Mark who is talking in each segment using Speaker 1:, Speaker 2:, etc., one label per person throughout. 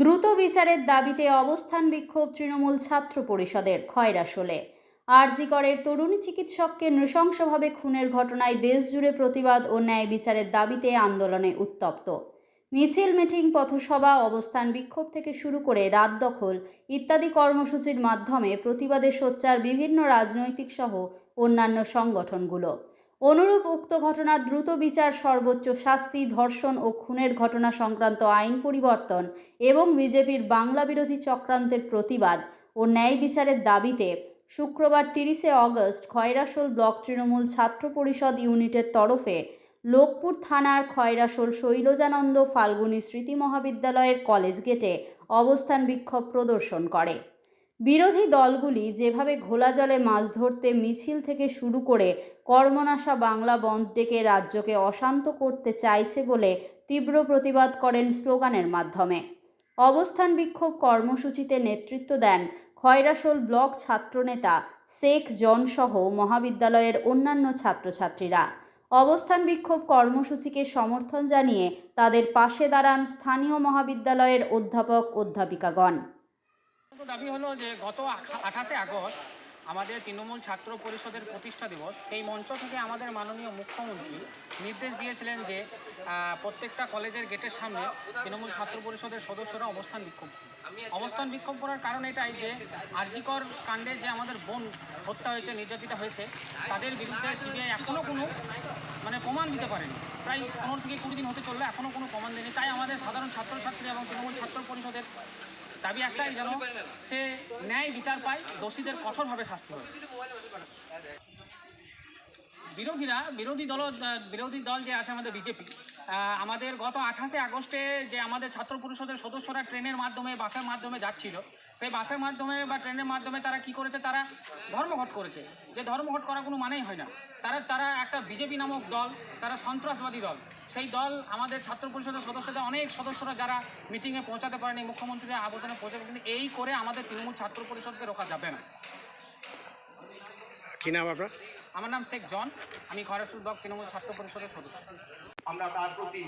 Speaker 1: দ্রুত বিচারের দাবিতে অবস্থান বিক্ষোভ তৃণমূল ছাত্র পরিষদের খয়রাশোলে। আরজি করের তরুণী চিকিৎসককে নৃশংসভাবে খুনের ঘটনায় দেশজুড়ে প্রতিবাদ ও ন্যায় বিচারের দাবিতে আন্দোলনে উত্তপ্ত। মিছিল, মিটিং, পথসভা, অবস্থান বিক্ষোভ থেকে শুরু করে রাত দখল ইত্যাদি কর্মসূচির মাধ্যমে প্রতিবাদে সোচ্চার বিভিন্ন রাজনৈতিক সহ অন্যান্য সংগঠনগুলো। অনুরূপ উক্ত ঘটনার দ্রুত বিচার, সর্বোচ্চ শাস্তি, ধর্ষণ ও খুনের ঘটনা সংক্রান্ত আইন পরিবর্তন এবং বিজেপির বাংলা বিরোধী চক্রান্তের প্রতিবাদ ও ন্যায় বিচারের দাবিতে শুক্রবার 30শে অগস্ট খয়রাশোল ব্লক তৃণমূল ছাত্র পরিষদ ইউনিটের তরফে লোকপুর থানার খয়রাশোল শৈলজানন্দ ফাল্গুনী স্মৃতি মহাবিদ্যালয়ের কলেজ গেটে অবস্থান বিক্ষোভ প্রদর্শন করে। বিরোধী দলগুলি যেভাবে ঘোলা জলে মাছ ধরতে মিছিল থেকে শুরু করে কর্মনাশা বাংলা বন্ধ ডেকে রাজ্যকে অশান্ত করতে চাইছে বলে তীব্র প্রতিবাদ করেন স্লোগানের মাধ্যমে। অবস্থান বিক্ষোভ কর্মসূচিতে নেতৃত্ব দেন খয়রাশোল ব্লক ছাত্রনেতা শেখ জন সহ মহাবিদ্যালয়ের অন্যান্য ছাত্রছাত্রীরা। অবস্থান বিক্ষোভ কর্মসূচিকে সমর্থন জানিয়ে তাদের পাশে দাঁড়ান স্থানীয় মহাবিদ্যালয়ের অধ্যাপক অধ্যাপিকাগণ।
Speaker 2: দাবি হলো যে গত 28শে আগস্ট আমাদের তৃণমূল ছাত্র পরিষদের প্রতিষ্ঠা দিবস, সেই মঞ্চ থেকে আমাদের মাননীয় মুখ্যমন্ত্রী নির্দেশ দিয়েছিলেন যে প্রত্যেকটা কলেজের গেটের সামনে তৃণমূল ছাত্র পরিষদের সদস্যরা অবস্থান বিক্ষোভ করার কারণ এটাই যে আরজি কর কাণ্ডে যে আমাদের বোন হত্যা হয়েছে, নির্যাতিত হয়েছে, তাদের বিরুদ্ধে সিবিআই এখনও কোনো প্রমাণ দিতে পারেনি। প্রায় 15 থেকে 20 দিন হতে চললে এখনও কোনো প্রমাণ দেয়নি। তাই আমাদের সাধারণ ছাত্রছাত্রী এবং তৃণমূল ছাত্র পরিষদের দাবি একটাই, যেন সে ন্যায় বিচার পায়, দোষীদের কঠোরভাবে শাস্তি হয়। বিরোধী দল যে আছে আমাদের বিজেপি, আমাদের গত 28শে আগস্টে যে আমাদের ছাত্র পরিষদের সদস্যরা ট্রেনের মাধ্যমে, বাসের মাধ্যমে যাচ্ছিল, সেই বাসের মাধ্যমে বা ট্রেনের মাধ্যমে তারা কি করেছে, তারা ধর্মঘট করেছে। যে ধর্মঘট করা কোনো মানেই হয় না। তারা একটা বিজেপি নামক দল, তারা সন্ত্রাসবাদী দল। সেই দল আমাদের ছাত্র পরিষদের সদস্যদের অনেক সদস্যরা যারা মিটিংয়ে পৌঁছাতে পারেনি, মুখ্যমন্ত্রীর আবেদনে পৌঁছাতে, কিন্তু এই করে আমাদের তৃণমূল ছাত্র পরিষদকে রোকা যাবে না।
Speaker 3: কি নাম আপনার?
Speaker 2: আমার নাম শেখ জন, আমি খয়রাশোল ব্লক তৃণমূল ছাত্র পরিষদের সদস্য।
Speaker 4: আমরা তার প্রতি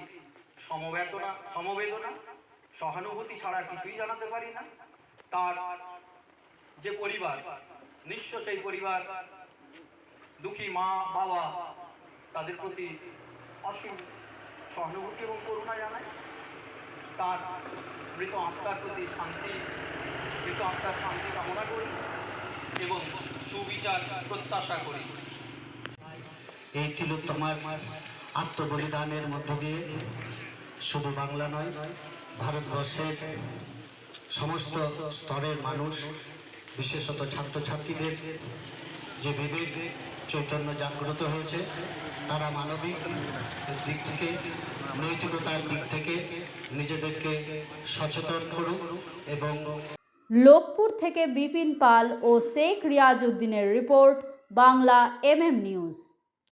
Speaker 4: সমবেদনা, সহানুভূতি ছাড়া কিছুই জানাতে পারি না। তার যে পরিবার, নিঃস্ব সেই পরিবার, দুঃখী মা বাবা, তাদের প্রতি অসীম সহানুভূতি এবং করুণা জানাই। তার মৃত আত্মার প্রতি মৃত আত্মার শান্তি কামনা করি এবং সুবিচার প্রত্যাশা করি।
Speaker 5: এই তিলোত্তমার আত্মবলিদানের মধ্য দিয়ে শুধু বাংলা নয়, ভারতবর্ষের সমস্ত স্তরের মানুষ, বিশেষত ছাত্রছাত্রীদের যে বিবেক চৈতন্য জাগ্রত হয়েছে, তারা মানবিক দিক থেকে, নৈতিকতার দিক থেকে নিজেদেরকে সচেতন করুক। এবং
Speaker 1: লোকপুর থেকে বিপিন পাল ও শেখ রিয়াজ উদ্দিনের রিপোর্ট, বাংলা MM নিউজ।